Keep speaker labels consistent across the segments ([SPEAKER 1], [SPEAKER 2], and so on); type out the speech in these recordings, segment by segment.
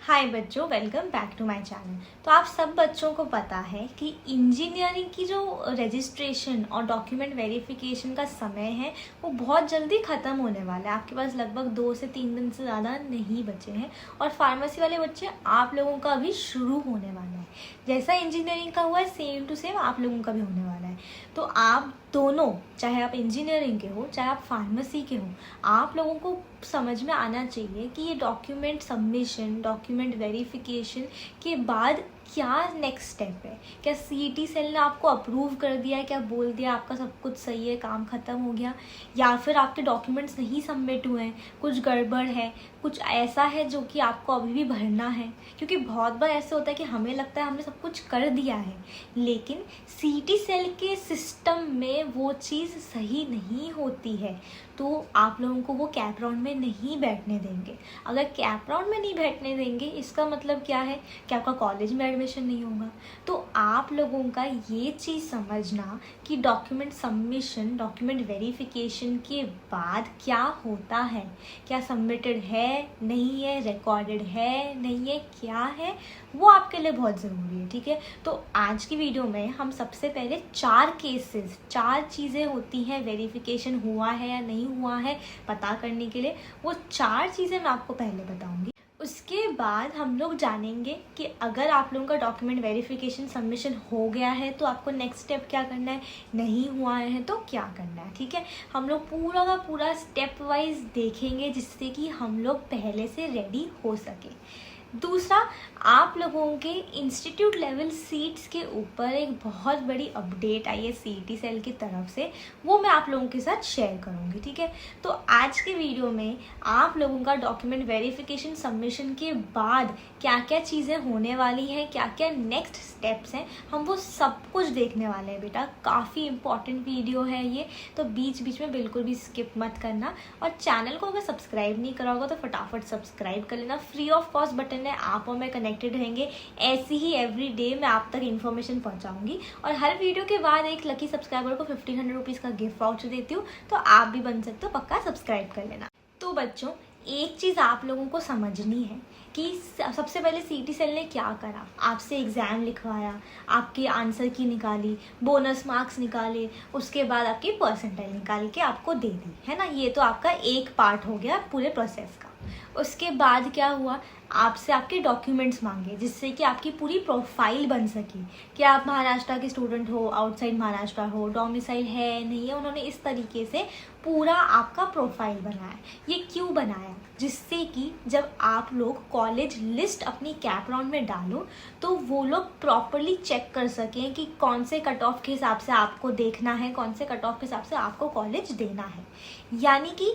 [SPEAKER 1] हाय बच्चों, welcome back to my channel. तो आप सब बच्चों को पता है कि इंजीनियरिंग की जो रजिस्ट्रेशन और डॉक्यूमेंट वेरिफिकेशन का समय है वो बहुत जल्दी ख़त्म होने वाला है। आपके पास लगभग 2 से 3 दिन से ज़्यादा नहीं बचे हैं और फार्मेसी वाले बच्चे आप लोगों का अभी शुरू होने वाला है। जैसा इंजीनियरिंग का हुआ है सेम टू सेम आप लोगों का भी होने वाला है। तो आप दोनों, चाहे आप इंजीनियरिंग के हो चाहे आप फार्मेसी के हो, आप लोगों को समझ में आना चाहिए कि ये डॉक्यूमेंट सबमिशन, डॉक्यूमेंट वेरिफिकेशन के बाद क्या नेक्स्ट स्टेप है। क्या सीईटी सेल ने आपको अप्रूव कर दिया है, क्या बोल दिया आपका सब कुछ सही है, काम ख़त्म हो गया, या फिर आपके डॉक्यूमेंट्स नहीं सबमिट हुए हैं, कुछ गड़बड़ है, कुछ ऐसा है जो कि आपको अभी भी भरना है। क्योंकि बहुत बार ऐसे होता है कि हमें लगता है हमने सब कुछ कर दिया है, लेकिन सीईटी सेल के सिस्टम में वो चीज़ सही नहीं होती है। तो आप लोगों को वो कैप राउंड में नहीं बैठने देंगे। अगर कैप राउंड में नहीं बैठने देंगे इसका मतलब क्या है कि आपका कॉलेज में एडमिशन नहीं होगा। तो आप लोगों का ये चीज़ समझना कि डॉक्यूमेंट सबमिशन, डॉक्यूमेंट वेरिफिकेशन के बाद क्या होता है, क्या सबमिटेड है नहीं है, रिकॉर्डेड है नहीं है, क्या है, वो आपके लिए बहुत ज़रूरी है। ठीक है, तो आज की वीडियो में हम सबसे पहले 4 केसेस, 4 चीज़ें होती हैं वेरिफिकेशन हुआ है या नहीं हुआ है पता करने के लिए, वो 4 चीज़ें मैं आपको पहले बताऊंगी। उसके बाद हम लोग जानेंगे कि अगर आप लोगों का डॉक्यूमेंट वेरिफिकेशन सबमिशन हो गया है तो आपको नेक्स्ट स्टेप क्या करना है, नहीं हुआ है तो क्या करना है। ठीक है, हम लोग पूरा का पूरा स्टेप वाइज देखेंगे जिससे कि हम लोग पहले से रेडी हो सके। दूसरा, आप लोगों के इंस्टीट्यूट लेवल सीट्स के ऊपर एक बहुत बड़ी अपडेट आई है सीईटी सेल की तरफ से, वो मैं आप लोगों के साथ शेयर करूंगी। ठीक है, तो आज के वीडियो में आप लोगों का डॉक्यूमेंट वेरिफिकेशन सबमिशन के बाद क्या क्या चीज़ें होने वाली हैं, क्या क्या नेक्स्ट स्टेप्स हैं, हम वो सब कुछ देखने वाले हैं। बेटा काफ़ी इंपॉर्टेंट वीडियो है ये, तो बीच बीच में बिल्कुल भी स्किप मत करना। और चैनल को अगर सब्सक्राइब नहीं करा होगा तो फटाफट सब्सक्राइब कर लेना। फ्री ऑफ कॉस्ट बटन है, आप और मैं कनेक्टेड रहेंगे। ऐसी ही एवरी डे मैं आप तक इन्फॉर्मेशन पहुंचाऊंगी और हर वीडियो के बाद एक लकी सब्सक्राइबर को 1500 रुपीज़ का गिफ्ट वाउचर देती हूँ, तो आप भी बन सकते हो। पक्का सब्सक्राइब कर लेना। तो बच्चों, एक चीज़ आप लोगों को समझनी है कि सबसे पहले सीईटी सेल ने क्या करा, आपसे एग्ज़ाम लिखवाया, आपके आंसर की निकाली, बोनस मार्क्स निकाले, उसके बाद आपकी परसेंटाइल निकाल के आपको दे दी, है ना। ये तो आपका एक पार्ट हो गया पूरे प्रोसेस का। उसके बाद क्या हुआ, आपसे आपके डॉक्यूमेंट्स मांगे जिससे कि आपकी पूरी प्रोफाइल बन सके कि आप महाराष्ट्र के स्टूडेंट हो, आउटसाइड महाराष्ट्र हो, डोमिसाइल है नहीं है। उन्होंने इस तरीके से पूरा आपका प्रोफाइल बनाया। ये क्यों बनाया, जिससे कि जब आप लोग कॉलेज लिस्ट अपनी कैप राउंड में डालो तो वो लोग प्रॉपरली चेक कर सकें कि कौन से कट ऑफ के हिसाब से आपको देखना है, कौन से कट ऑफ के हिसाब से आपको कॉलेज देना है। यानी कि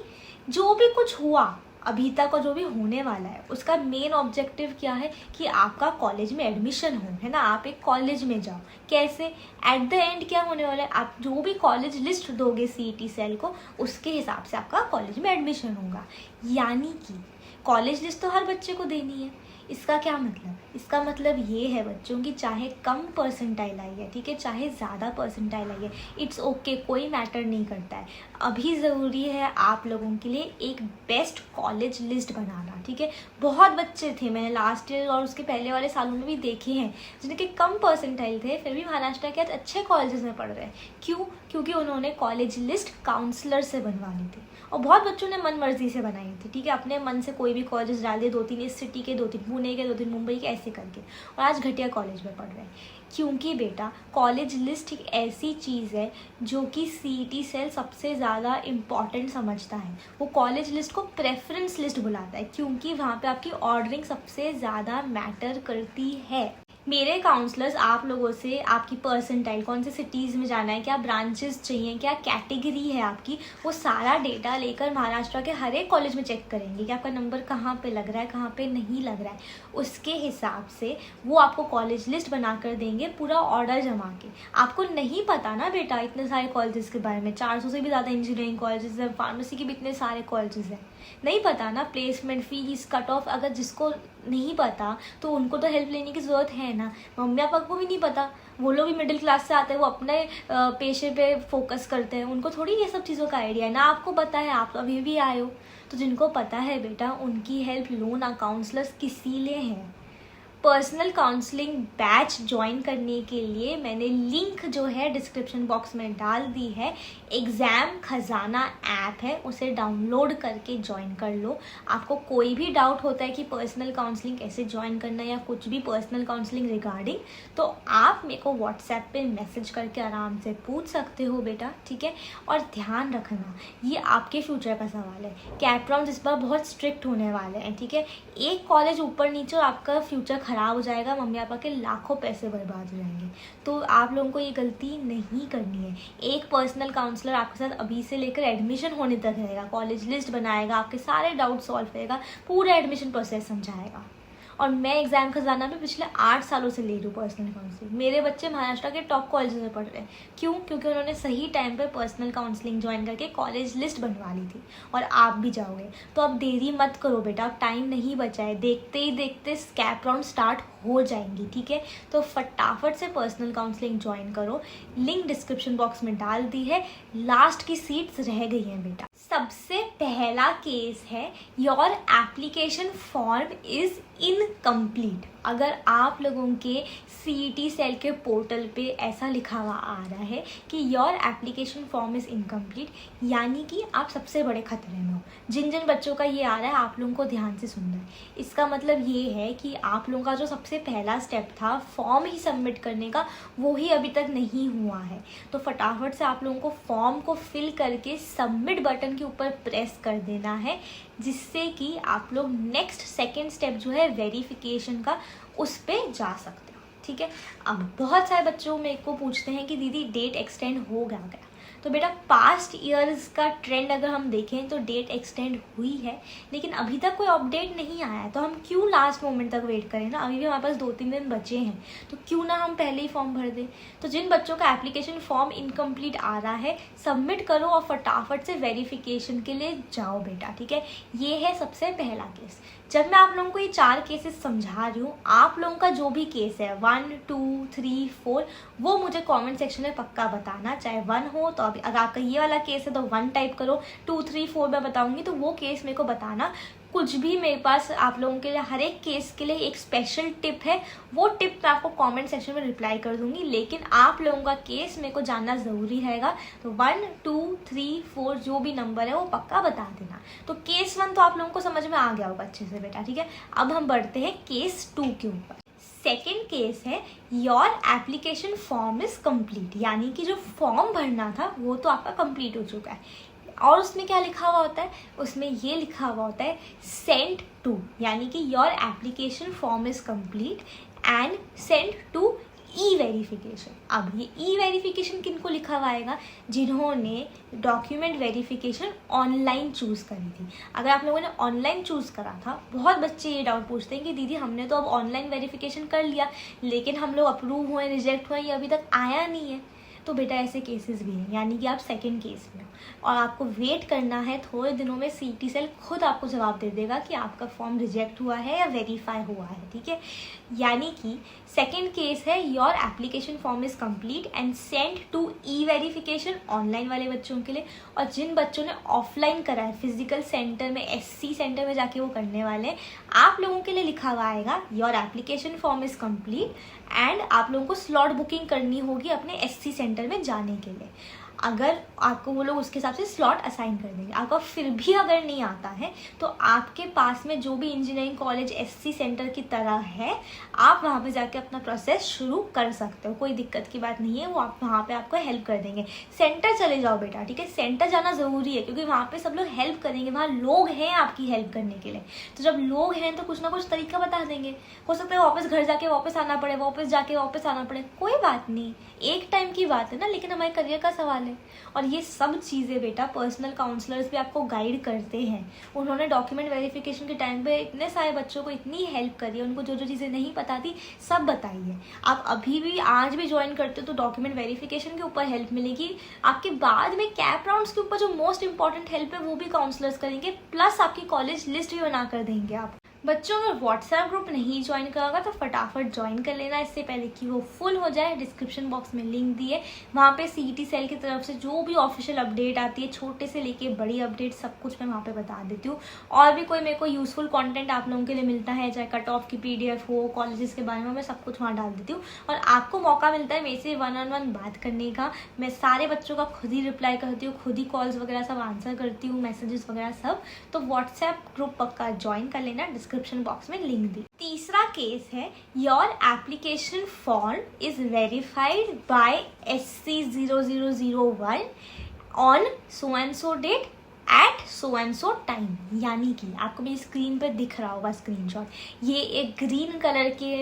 [SPEAKER 1] जो भी कुछ हुआ अभी तक और जो भी होने वाला है उसका मेन ऑब्जेक्टिव क्या है कि आपका कॉलेज में एडमिशन हो, है ना। आप एक कॉलेज में जाओ, कैसे, एट द एंड क्या होने वाला है, आप जो भी कॉलेज लिस्ट दोगे सीईटी सेल को उसके हिसाब से आपका कॉलेज में एडमिशन होगा। यानी कि कॉलेज लिस्ट तो हर बच्चे को देनी है। इसका क्या मतलब, इसका मतलब ये है बच्चों की चाहे कम परसेंटाइल आई है, ठीक है, चाहे ज़्यादा परसेंटाइल आई है, इट्स ओके, कोई मैटर नहीं करता है। अभी ज़रूरी है आप लोगों के लिए एक बेस्ट कॉलेज लिस्ट बनाना। ठीक है, बहुत बच्चे थे, मैंने लास्ट ईयर और उसके पहले वाले सालों में भी देखे हैं जिनके कम परसेंटाइल थे फिर भी महाराष्ट्र के अच्छे कॉलेजेस में पढ़ रहे हैं। क्यों? क्योंकि उन्होंने कॉलेज लिस्ट काउंसलर से बनवानी थी और बहुत बच्चों ने मन मर्जी से बनाई थी। ठीक है, अपने मन से कोई भी कॉलेज डाल दिए, 2-3 इस सिटी के, 2-3 पुणे के, 2-3 मुंबई के, ऐसे करके, और आज घटिया कॉलेज में पढ़ रहे हैं। क्योंकि बेटा कॉलेज लिस्ट एक ऐसी चीज़ है जो कि सीईटी सेल सबसे ज़्यादा इम्पॉर्टेंट समझता है। वो कॉलेज लिस्ट को प्रेफरेंस लिस्ट बुलाता है क्योंकि वहाँ पे आपकी ऑर्डरिंग सबसे ज़्यादा मैटर करती है। मेरे काउंसलर्स आप लोगों से आपकी परसेंटाइल, कौन से सिटीज़ में जाना है, क्या ब्रांचेस चाहिए, क्या कैटेगरी है आपकी, वो सारा डेटा लेकर महाराष्ट्र के हर एक कॉलेज में चेक करेंगे कि आपका नंबर कहाँ पे लग रहा है, कहाँ पे नहीं लग रहा है। उसके हिसाब से वो आपको कॉलेज लिस्ट बना कर देंगे, पूरा ऑर्डर जमा के। आपको नहीं पता ना बेटा इतने सारे कॉलेजेस के बारे में, 400 से भी ज़्यादा इंजीनियरिंग कॉलेजेस हैं, फार्मेसी के भी इतने सारे कॉलेजेस हैं, नहीं पता ना। प्लेसमेंट फीस, कट ऑफ, अगर जिसको नहीं पता तो उनको तो हेल्प लेने की ज़रूरत है ना। मम्मी पापा को भी नहीं पता, वो लोग भी मिडिल क्लास से आते हैं, वो अपने पेशे पे फोकस करते हैं, उनको थोड़ी ये सब चीज़ों का आइडिया है ना। आपको पता है, आप तो अभी भी आए हो, तो जिनको पता है बेटा उनकी हेल्प लो ना। काउंसलर्स किसी लिए हैं। पर्सनल काउंसलिंग बैच ज्वाइन करने के लिए मैंने लिंक जो है डिस्क्रिप्शन बॉक्स में डाल दी है। एग्ज़ाम खजाना ऐप है, उसे डाउनलोड करके ज्वाइन कर लो। आपको कोई भी डाउट होता है कि पर्सनल काउंसलिंग कैसे ज्वाइन करना है या कुछ भी पर्सनल काउंसलिंग रिगार्डिंग, तो आप मेरे को व्हाट्सएप पे मैसेज करके आराम से पूछ सकते हो बेटा, ठीक है। और ध्यान रखना, ये आपके फ्यूचर का सवाल है। कैप राउंड इस बार बहुत स्ट्रिक्ट होने वाले हैं, ठीक है। एक कॉलेज ऊपर नीचे और आपका फ्यूचर ख़राब हो जाएगा, मम्मी पापा के लाखों पैसे बर्बाद हो जाएंगे। तो आप लोगों को ये गलती नहीं करनी है। एक पर्सनल काउंसलर आपके साथ अभी से लेकर एडमिशन होने तक रहेगा, कॉलेज लिस्ट बनाएगा, आपके सारे डाउट सॉल्व करेगा, पूरा एडमिशन प्रोसेस समझाएगा। और मैं एग्ज़ाम खजाना में पिछले 8 सालों से ले रही हूँ पर्सनल काउंसलिंग। मेरे बच्चे महाराष्ट्र के टॉप कॉलेज में पढ़ रहे हैं। क्यों? क्योंकि उन्होंने सही टाइम पे पर्सनल काउंसलिंग ज्वाइन करके कॉलेज लिस्ट बनवा ली थी। और आप भी जाओगे, तो अब देरी मत करो बेटा, अब टाइम नहीं बचा है। देखते ही देखते कैप राउंड स्टार्ट हो जाएंगी, ठीक है। तो फटाफट से पर्सनल काउंसलिंग ज्वाइन करो, लिंक डिस्क्रिप्शन बॉक्स में डाल दी है। लास्ट की सीट्स रह गई हैं बेटा। सबसे पहला केस है, your application form is incomplete. अगर आप लोगों के CET सेल के पोर्टल पे ऐसा लिखा हुआ आ रहा है कि your application form is incomplete, यानी कि आप सबसे बड़े खतरे में हो। जिन जिन बच्चों का ये आ रहा है, आप लोगों को ध्यान से सुनना है। इसका मतलब ये है कि आप लोगों का जो सबसे पहला स्टेप था फॉर्म ही सबमिट करने का, वो ही अभी तक नहीं हुआ है। तो फटाफट से आप लोगों को फॉर्म को फिल करके सबमिट बटन के ऊपर प्रेस कर देना है, जिससे कि आप लोग नेक्स्ट सेकेंड स्टेप जो है वेरिफिकेशन का, उस पर जा सकते हो, ठीक है। अब बहुत सारे बच्चों मेरे को पूछते हैं कि दीदी डेट एक्सटेंड हो गया। तो बेटा पास्ट ईयर्स का ट्रेंड अगर हम देखें तो डेट एक्सटेंड हुई है, लेकिन अभी तक कोई अपडेट नहीं आया है। तो हम क्यों लास्ट मोमेंट तक वेट करें ना, अभी भी हमारे पास 2-3 दिन बचे हैं, तो क्यों ना हम पहले ही फॉर्म भर दें। तो जिन बच्चों का एप्लीकेशन फॉर्म इनकम्प्लीट आ रहा है, सबमिट करो और फटाफट से वेरिफिकेशन के लिए जाओ बेटा, ठीक है। ये है सबसे पहला केस। जब मैं आप लोगों को ये 4 केसेस समझा रही हूँ, आप लोगों का जो भी केस है 1, 2, 3, 4, वो मुझे कमेंट सेक्शन में पक्का बताना। चाहे 1 हो तो अगर आपका ये वाला केस है तो 1 टाइप करो, 2, 3, 4 मैं बताऊंगी तो वो केस मेरे को बताना। कुछ भी मेरे पास आप लोगों के लिए हर एक केस के लिए एक स्पेशल टिप है, वो टिप मैं आपको कमेंट सेक्शन में रिप्लाई कर दूंगी। लेकिन आप लोगों का केस मेरे को जानना ज़रूरी रहेगा, तो 1, 2, 3, 4 जो भी नंबर है वो पक्का बता देना। तो केस 1 तो आप लोगों को समझ में आ गया होगा अच्छे से बेटा, ठीक है। अब हम बढ़ते हैं केस 2 के ऊपर। सेकेंड केस है, your application form is complete, यानी कि जो फॉर्म भरना था वो तो आपका कंप्लीट हो चुका है। और उसमें क्या लिखा हुआ होता है, उसमें ये लिखा हुआ होता है सेंड टू, यानी कि your application form is complete and send to e verification. अब ये ई-वेरिफिकेशन किनको लिखा हुआ आएगा, जिन्होंने डॉक्यूमेंट वेरिफिकेशन ऑनलाइन चूज़ करी थी। अगर आप लोगों ने ऑनलाइन चूज़ करा था, बहुत बच्चे ये डाउट पूछते हैं कि दीदी हमने तो अब ऑनलाइन वेरिफिकेशन कर लिया, लेकिन हम लोग अप्रूव हुए, रिजेक्ट हुए, ये अभी तक आया नहीं है। तो बेटा ऐसे केसेस भी हैं, यानी कि आप सेकंड केस में हो और आपको वेट करना है। थोड़े दिनों में CET सेल खुद आपको जवाब दे देगा कि आपका फॉर्म रिजेक्ट हुआ है या वेरीफाई हुआ है, ठीक है। यानी कि सेकंड केस है, your application form is complete and send to e-verification, online वाले बच्चों के लिए। और जिन बच्चों ने ऑफलाइन करा है, फिजिकल सेंटर में, SC सेंटर में जाके वो करने वाले हैं, आप लोगों के लिए लिखा हुआ आएगा your application form is complete and आप लोगों को स्लॉट बुकिंग करनी होगी अपने SC सेंटर में जाने के लिए। अगर आपको वो लोग उसके हिसाब से स्लॉट असाइन कर देंगे। आपका फिर भी अगर नहीं आता है तो आपके पास में जो भी इंजीनियरिंग कॉलेज SC सेंटर की तरह है, आप वहाँ पे जाके अपना प्रोसेस शुरू कर सकते हो, कोई दिक्कत की बात नहीं है। वो आप वहाँ पे आपको हेल्प कर देंगे। सेंटर चले जाओ बेटा, ठीक है। सेंटर जाना ज़रूरी है क्योंकि वहाँ पे सब लोग हेल्प करेंगे, वहाँ लोग हैं आपकी हेल्प करने के लिए। तो जब लोग हैं तो कुछ ना कुछ तरीका बता देंगे। हो सकता है वापस घर जाके वापस आना पड़े, वापस जाके वापस आना पड़े, कोई बात नहीं, एक टाइम की बात है ना, लेकिन हमारे करियर का सवाल है। और ये सब चीज़ें बेटा पर्सनल काउंसलर्स भी आपको गाइड करते हैं। उन्होंने डॉक्यूमेंट वेरिफिकेशन के टाइम पे इतने सारे बच्चों को इतनी हेल्प करी है, उनको जो जो चीज़ें नहीं पता थी सब बताई है। आप अभी भी आज भी ज्वाइन करते हो तो डॉक्यूमेंट वेरिफिकेशन के ऊपर हेल्प मिलेगी। आपके बाद में कैप राउंड्स के ऊपर जो मोस्ट इंपॉर्टेंट हेल्प है वो भी काउंसलर्स करेंगे, प्लस आपकी कॉलेज लिस्ट भी बना कर देंगे आप। बच्चों अगर व्हाट्सएप ग्रुप नहीं ज्वाइन करा होगा तो फटाफट ज्वाइन कर लेना इससे पहले कि वो फुल हो जाए। डिस्क्रिप्शन बॉक्स में लिंक दी है, वहाँ पे सीईटी सेल की तरफ से जो भी ऑफिशियल अपडेट आती है, छोटे से लेके बड़ी अपडेट सब कुछ मैं वहाँ पे बता देती हूँ। और भी कोई मेरे को यूजफुल कंटेंट आप लोगों के लिए मिलता है, चाहे कट ऑफ की पीडीएफ हो, कॉलेजेस के बारे में, मैं सब कुछ वहाँ डाल देती हूँ। और आपको मौका मिलता है मेरे से 1-on-1 बात करने का। मैं सारे बच्चों का खुद ही रिप्लाई करती हूँ, खुद ही कॉल्स वगैरह सब आंसर करती हूँ, मैसेजेस वगैरह सब। तो व्हाट्सएप ग्रुप पक्का ज्वाइन कर लेना, डिस्क्रिप्शन बॉक्स में लिंक दी। तीसरा केस है, your application form is verified by SC0001 on so and so date at so and so time. यानी कि आपको भी स्क्रीन पे दिख रहा होगा स्क्रीनशॉट, ये एक ग्रीन कलर के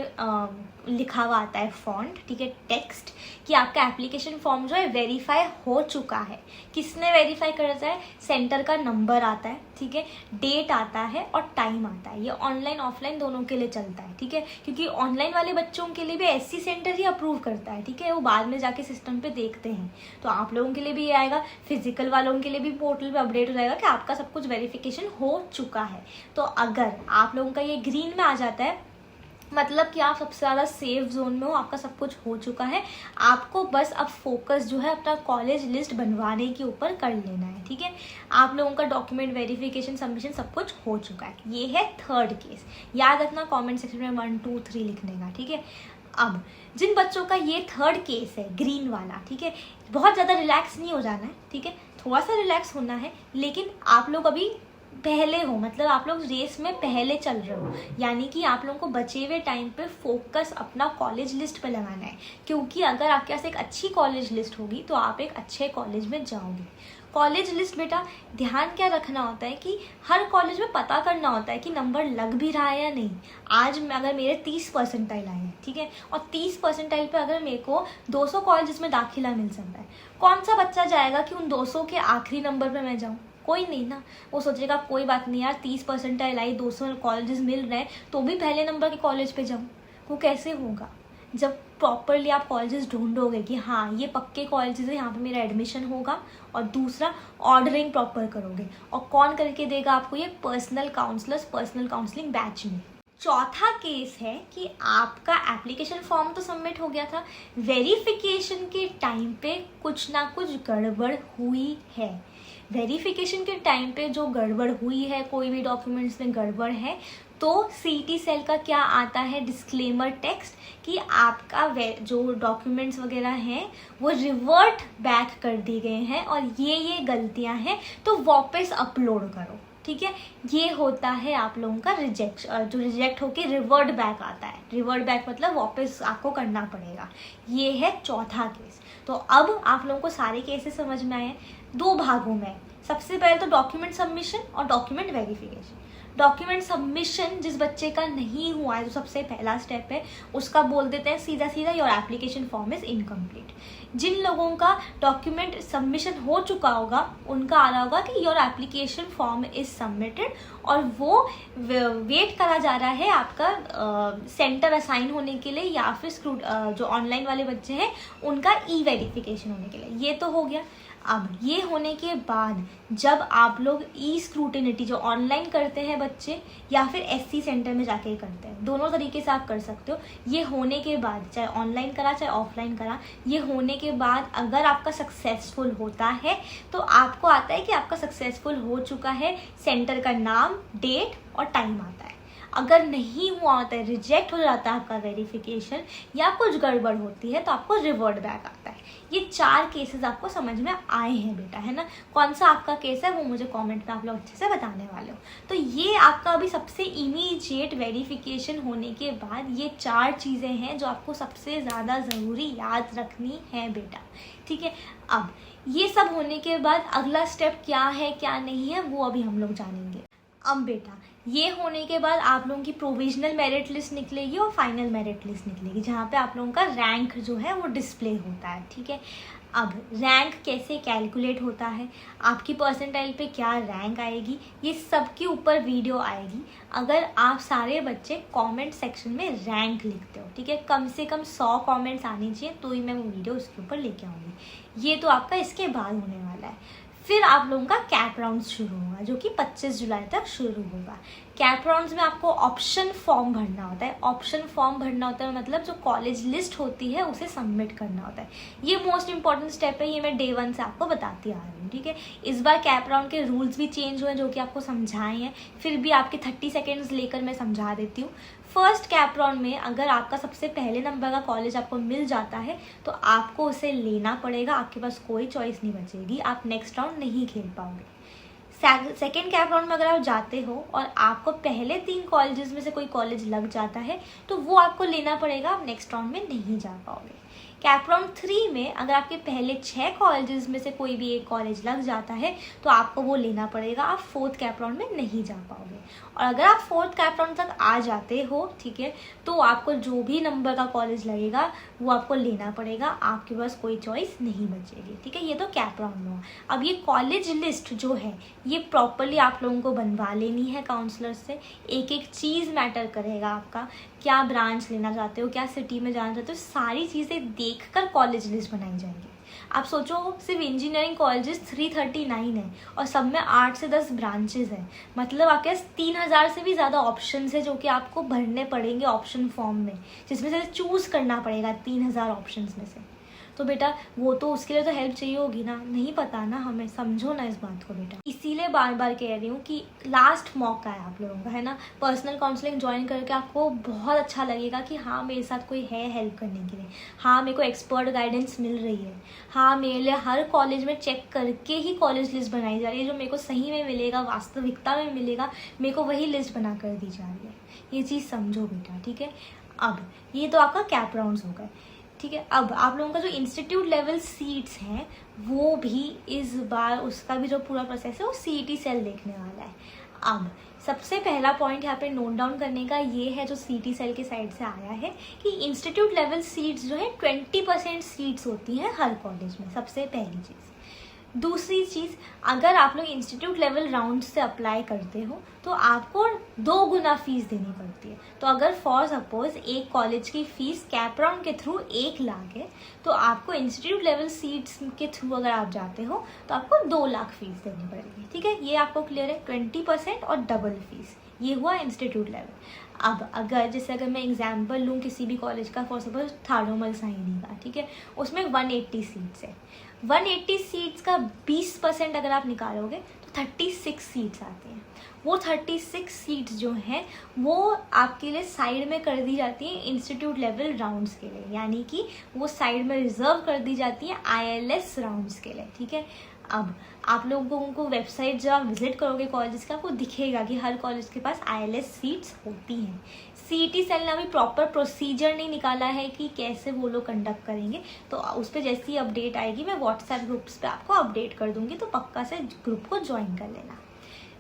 [SPEAKER 1] लिखा हुआ आता है फॉन्ट, ठीक है, टेक्स्ट, कि आपका एप्लीकेशन फॉर्म जो है वेरीफाई हो चुका है। किसने वेरीफाई करता है? सेंटर का नंबर आता है, ठीक है, डेट आता है और टाइम आता है। ये ऑनलाइन ऑफलाइन दोनों के लिए चलता है, ठीक है, क्योंकि ऑनलाइन वाले बच्चों के लिए भी SC सेंटर ही अप्रूव करता है, ठीक है, वो बाद में जाके सिस्टम पे देखते हैं। तो आप लोगों के लिए भी ये आएगा, फिजिकल वालों के लिए भी पोर्टल पे अपडेट हो जाएगा कि आपका सब कुछ वेरिफिकेशन हो चुका है। तो अगर आप लोगों का ये ग्रीन में आ जाता है, मतलब कि आप सबसे ज़्यादा सेफ जोन में हो, आपका सब कुछ हो चुका है। आपको बस अब फोकस जो है अपना कॉलेज लिस्ट बनवाने के ऊपर कर लेना है, ठीक है। आप लोगों का डॉक्यूमेंट वेरिफिकेशन सबमिशन सब कुछ हो चुका है। ये है थर्ड केस। याद रखना कमेंट सेक्शन में 1, 2, 3 लिखने का, ठीक है। अब जिन बच्चों का ये थर्ड केस है ग्रीन वाला, ठीक है, बहुत ज़्यादा रिलैक्स नहीं हो जाना है, ठीक है, थोड़ा सा रिलैक्स होना है, लेकिन आप लोग अभी पहले हो, मतलब आप लोग रेस में पहले चल रहे हो। यानी कि आप लोगों को बचे हुए टाइम पे फोकस अपना कॉलेज लिस्ट पे लगाना है, क्योंकि अगर आपके पास एक अच्छी कॉलेज लिस्ट होगी तो आप एक अच्छे कॉलेज में जाओगे। कॉलेज लिस्ट बेटा ध्यान क्या रखना होता है कि हर कॉलेज में पता करना होता है कि नंबर लग भी रहा है या नहीं। आज अगर मेरे 30 परसेंटाइल आए हैं, ठीक है, और 30 परसेंटाइल पे अगर मेरे को 200 कॉलेज में दाखिला मिल सकता है, कौन सा बच्चा जाएगा कि उन 200 के आखिरी नंबर पे मैं जाऊँ? कोई नहीं ना। वो सोचेगा कोई बात नहीं यार, 30 परसेंटाइल आई, 200 कॉलेजेस मिल रहे हैं, तो भी पहले नंबर के कॉलेज पे जाऊँ। वो कैसे होगा? जब प्रॉपरली आप कॉलेजेस ढूंढोगे कि हाँ ये पक्के कॉलेजेस है, यहाँ पे मेरा एडमिशन होगा, और दूसरा ऑर्डरिंग प्रॉपर करोगे। और कौन करके देगा आपको ये? Personal counsellors, personal counselling batch में। चौथा केस है कि आपका एप्लीकेशन फॉर्म तो सबमिट हो गया था, वेरिफिकेशन के टाइम पे कुछ ना कुछ गड़बड़ हुई है। वेरिफिकेशन के टाइम पे जो गड़बड़ हुई है, कोई भी डॉक्यूमेंट्स में गड़बड़ है, तो सीईटी सेल का क्या आता है डिस्क्लेमर टेक्स्ट कि आपका जो डॉक्यूमेंट्स वगैरह हैं वो रिवर्ट बैक कर दिए गए हैं और ये गलतियां हैं, तो वापस अपलोड करो, ठीक है। ये होता है आप लोगों का जो रिजेक्ट होके रिवर्ट बैक आता है। रिवर्ट बैक मतलब वापस आपको करना पड़ेगा। ये है चौथा केस। तो अब आप लोगों को सारे केसेस समझ में आए। 2 भागों में, सबसे पहले तो डॉक्यूमेंट सबमिशन और डॉक्यूमेंट वेरिफिकेशन। डॉक्यूमेंट सबमिशन जिस बच्चे का नहीं हुआ है, जो सबसे पहला स्टेप है, उसका बोल देते हैं सीधा सीधा your application form is incomplete. जिन लोगों का डॉक्यूमेंट सबमिशन हो चुका होगा उनका आ रहा होगा कि your application form is submitted, और वो वेट करा जा रहा है आपका सेंटर असाइन होने के लिए, या फिर जो ऑनलाइन वाले बच्चे हैं उनका वेरिफिकेशन होने के लिए। ये तो हो गया। अब ये होने के बाद जब आप लोग स्क्रूटिनिटी जो ऑनलाइन करते हैं बच्चे, या फिर SC सेंटर में जाके करते हैं, दोनों तरीके से आप कर सकते हो। ये होने के बाद, चाहे ऑनलाइन करा चाहे ऑफलाइन करा, ये होने के बाद अगर आपका सक्सेसफुल होता है तो आपको आता है कि आपका सक्सेसफुल हो चुका है, सेंटर का नाम, डेट और टाइम आता है। अगर नहीं हुआ होता है, रिजेक्ट हो जाता है आपका वेरिफिकेशन या कुछ गड़बड़ होती है, तो आपको रिवर्ट बैक आता है। ये 4 केसेस आपको समझ में आए हैं बेटा, है ना। कौन सा आपका केस है वो मुझे कमेंट में आप लोग अच्छे से बताने वाले हो। तो ये आपका अभी सबसे इमीडिएट वेरिफिकेशन होने के बाद ये 4 चीज़ें हैं जो आपको सबसे ज़्यादा ज़रूरी याद रखनी है बेटा, ठीक है। अब ये सब होने के बाद अगला स्टेप क्या है क्या नहीं है वो अभी हम लोग जानेंगे। अब बेटा ये होने के बाद आप लोगों की प्रोविजनल मेरिट लिस्ट निकलेगी और फाइनल मेरिट लिस्ट निकलेगी, जहाँ पे आप लोगों का रैंक जो है वो डिस्प्ले होता है, ठीक है। अब रैंक कैसे कैलकुलेट होता है, आपकी परसेंटाइल पे क्या रैंक आएगी, ये सब के ऊपर वीडियो आएगी। अगर आप सारे बच्चे कमेंट सेक्शन में रैंक लिखते हो, ठीक है, कम से कम 100 कमेंट्स आने चाहिए, तो ही मैं वो वीडियो उसके ऊपर लेके आऊँगी। ये तो आपका इसके बाद होने वाला है। फिर आप लोगों का कैप राउंड शुरू होगा जो कि 25 जुलाई तक शुरू होगा। कैप राउंड्स में आपको ऑप्शन फॉर्म भरना होता है। ऑप्शन फॉर्म भरना होता है मतलब जो कॉलेज लिस्ट होती है उसे सबमिट करना होता है। ये मोस्ट इंपॉर्टेंट स्टेप है, ये मैं डे 1 से आपको बताती आ रही हूँ, ठीक है। इस बार कैप राउंड के रूल्स भी चेंज हुए जो कि आपको समझाए हैं, फिर भी आपके 30 सेकेंड्स लेकर मैं समझा देती हूँ। फर्स्ट कैप राउंड में अगर आपका सबसे पहले नंबर का कॉलेज आपको मिल जाता है तो आपको उसे लेना पड़ेगा, आपके पास कोई चॉइस नहीं बचेगी, आप नेक्स्ट राउंड नहीं खेल पाओगे। सेकेंड कैप राउंड में अगर आप जाते हो और आपको पहले 3 कॉलेजेस में से कोई कॉलेज लग जाता है तो वो आपको लेना पड़ेगा, आप नेक्स्ट राउंड में नहीं जा पाओगे। कैप राउंड 3 में अगर आपके पहले 6 कॉलेजेस में से कोई भी एक कॉलेज लग जाता है तो आपको वो लेना पड़ेगा, आप 4th कैप राउंड में नहीं जा पाओगे। और अगर आप 4th कैप राउंड तक आ जाते हो, ठीक है, तो आपको जो भी नंबर का कॉलेज लगेगा वो आपको लेना पड़ेगा, आपके पास कोई चॉइस नहीं बचेगी, ठीक है। ये तो कैप राउंड में हुआ। अब ये कॉलेज लिस्ट जो है ये प्रॉपरली आप लोगों को बनवा लेनी है काउंसलर से। एक एक चीज़ मैटर करेगा, आपका क्या ब्रांच लेना चाहते हो, क्या सिटी में जाना चाहते हो, सारी चीज़ें देखकर कॉलेज लिस्ट बनाई जाएंगी। आप सोचो सिर्फ इंजीनियरिंग कॉलेजेस 339 है और सब में 8 से 10 ब्रांचेस हैं, मतलब आपके पास 3000 से भी ज़्यादा ऑप्शंस है जो कि आपको भरने पड़ेंगे ऑप्शन फॉर्म में, जिसमें से चूज़ करना पड़ेगा 3000 ऑप्शंस में से। तो बेटा वो तो उसके लिए तो हेल्प चाहिए होगी ना, नहीं पता ना हमें, समझो ना इस बात को बेटा। इसीलिए बार बार कह रही हूँ कि लास्ट मौका है आप लोगों का, है ना। पर्सनल काउंसलिंग ज्वाइन करके आपको बहुत अच्छा लगेगा कि हाँ मेरे साथ कोई है हेल्प करने के लिए, हाँ मेरे को एक्सपर्ट गाइडेंस मिल रही है, हाँ मेरे लिए हर कॉलेज में चेक करके ही कॉलेज लिस्ट बनाई जा रही है, जो मेरे को सही में मिलेगा, वास्तविकता में मिलेगा, मेरे को वही लिस्ट बना कर दी जा रही है। ये चीज़ समझो बेटा, ठीक है। अब ये तो आपका कैप राउंड्स हो गए, ठीक है। अब आप लोगों का जो इंस्टीट्यूट लेवल सीट्स हैं वो भी इस बार उसका भी जो पूरा प्रोसेस है वो CET सेल देखने वाला है। अब सबसे पहला पॉइंट यहाँ पे नोट डाउन करने का ये है जो CET सेल के साइड से आया है कि इंस्टीट्यूट लेवल सीट्स जो है 20% सीट्स होती हैं हर कॉलेज में, सबसे पहली चीज़। दूसरी चीज़, अगर आप लोग इंस्टीट्यूट लेवल राउंड से अप्लाई करते हो तो आपको 2 गुना फीस देनी पड़ती है। तो अगर फॉर सपोज एक कॉलेज की फ़ीस कैप राउंड के थ्रू 1 लाख है तो आपको इंस्टीट्यूट लेवल सीट्स के थ्रू अगर आप जाते हो तो आपको 2 लाख फीस देनी पड़ेगी, ठीक है। ये आपको क्लियर है, 20% और डबल फीस, ये हुआ इंस्टीट्यूट लेवल। अब अगर मैं एग्जाम्पल लूँ किसी भी कॉलेज का, फॉर सपोज थाड़ोमल साइनी का, ठीक है, उसमें 180 सीट्स है। 180 सीट्स का 20% अगर आप निकालोगे तो 36 सीट्स आती हैं। वो 36 सीट्स जो हैं वो आपके लिए साइड में कर दी जाती हैं इंस्टीट्यूट लेवल राउंड्स के लिए, यानी कि वो साइड में रिजर्व कर दी जाती हैं ILS राउंड्स के लिए, ठीक है। अब आप लोगों को वेबसाइट जब आप विजिट करोगे कॉलेज का, आपको दिखेगा कि हर कॉलेज के पास ILS सीट्स होती हैं। CET सेल ने अभी प्रॉपर प्रोसीजर नहीं निकाला है कि कैसे वो लोग कंडक्ट करेंगे, तो उस पर जैसी अपडेट आएगी मैं व्हाट्सएप ग्रुप्स पे आपको अपडेट कर दूंगी, तो पक्का से ग्रुप को ज्वाइन कर लेना।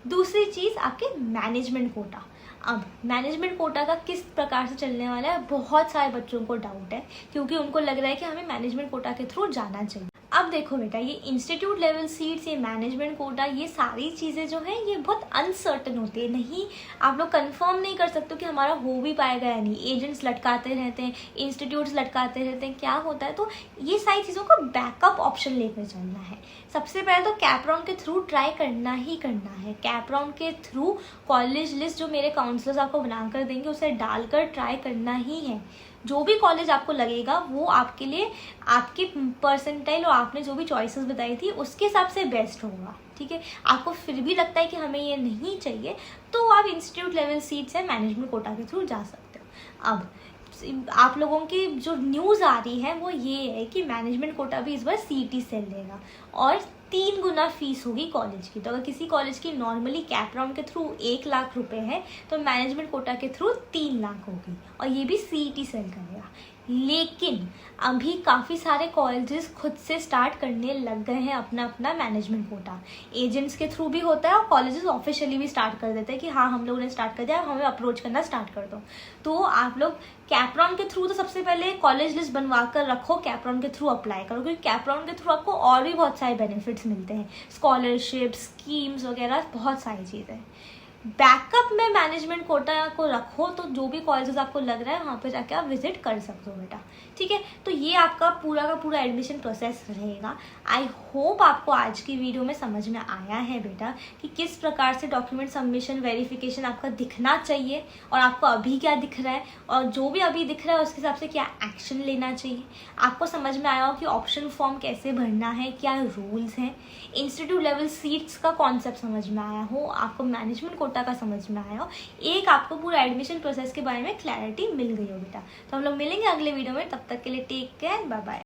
[SPEAKER 1] दूसरी चीज़ आपके मैनेजमेंट कोटा। अब मैनेजमेंट कोटा का किस प्रकार से चलने वाला है, बहुत सारे बच्चों को डाउट है क्योंकि उनको लग रहा है कि हमें मैनेजमेंट कोटा के थ्रू जाना चाहिए। अब देखो बेटा, ये इंस्टीट्यूट लेवल सीट्स, ये मैनेजमेंट कोटा, ये सारी चीज़ें जो हैं ये बहुत अनसर्टन होती है, नहीं आप लोग कंफर्म नहीं कर सकते कि हमारा हो भी पाएगा या नहीं। एजेंट्स लटकाते रहते हैं, इंस्टीट्यूट्स लटकाते रहते हैं, क्या होता है। तो ये सारी चीज़ों का बैकअप ऑप्शन लेकर चलना है। सबसे पहले तो कैप राउंड के थ्रू ट्राई करना ही करना है। कैप राउंड के थ्रू कॉलेज लिस्ट जो मेरे काउंसलर्स आपको बनाकर देंगे उसे डालकर ट्राई करना ही है। जो भी कॉलेज आपको लगेगा वो आपके लिए आपके परसेंटाइल और आपने जो भी चॉइसेस बताई थी उसके हिसाब से बेस्ट होगा, ठीक है। आपको फिर भी लगता है कि हमें ये नहीं चाहिए तो आप इंस्टीट्यूट लेवल सीट से मैनेजमेंट कोटा के थ्रू जा सकते हो। अब आप लोगों की जो न्यूज़ आ रही है वो ये है कि मैनेजमेंट कोटा भी इस बार CET सेल लेगा और 3 गुना फीस होगी कॉलेज की। तो अगर किसी कॉलेज की नॉर्मली कैप राउंड के थ्रू 1 लाख रुपए है तो मैनेजमेंट कोटा के थ्रू 3 लाख होगी, और ये भी CET सेल करेगा। लेकिन अभी काफ़ी सारे कॉलेजेस खुद से स्टार्ट करने लग गए हैं अपना अपना मैनेजमेंट कोटा। एजेंट्स के थ्रू भी होता है और कॉलेजेस ऑफिशियली भी स्टार्ट कर देते हैं कि हाँ हम लोगों ने स्टार्ट कर दिया, हमें अप्रोच करना स्टार्ट कर दो। तो आप लोग कैप राउंड के थ्रू तो सबसे पहले कॉलेज लिस्ट बनवा कर रखो, कैप राउंड के थ्रू अप्लाई करो, क्योंकि कैप राउंड के थ्रू आपको और भी बहुत सारे बेनिफिट्स मिलते हैं, स्कॉलरशिप, स्कीम्स वगैरह बहुत सारी चीज़ें। बैकअप में मैनेजमेंट कोटा को रखो, तो जो भी कॉलेजेस आपको लग रहा है वहाँ पे जाके आप विजिट कर सकते हो बेटा, ठीक है। तो ये आपका पूरा का पूरा एडमिशन प्रोसेस रहेगा। आई होप आपको आज की वीडियो में समझ में आया है बेटा कि किस प्रकार से डॉक्यूमेंट सबमिशन वेरिफिकेशन आपका दिखना चाहिए और आपको अभी क्या दिख रहा है, और जो भी अभी दिख रहा है उसके हिसाब से क्या एक्शन लेना चाहिए। आपको समझ में आया हो कि ऑप्शन फॉर्म कैसे भरना है, क्या रूल्स हैं, इंस्टीट्यूट लेवल सीट्स का कॉन्सेप्ट समझ में आया हो, आपको मैनेजमेंट कोटा का समझ में आया हो, एक आपको पूरा एडमिशन प्रोसेस के बारे में क्लैरिटी मिल गई हो बेटा। तो हम लोग मिलेंगे अगले वीडियो में, तब तक के लिए टेक केयर, बाय बाय।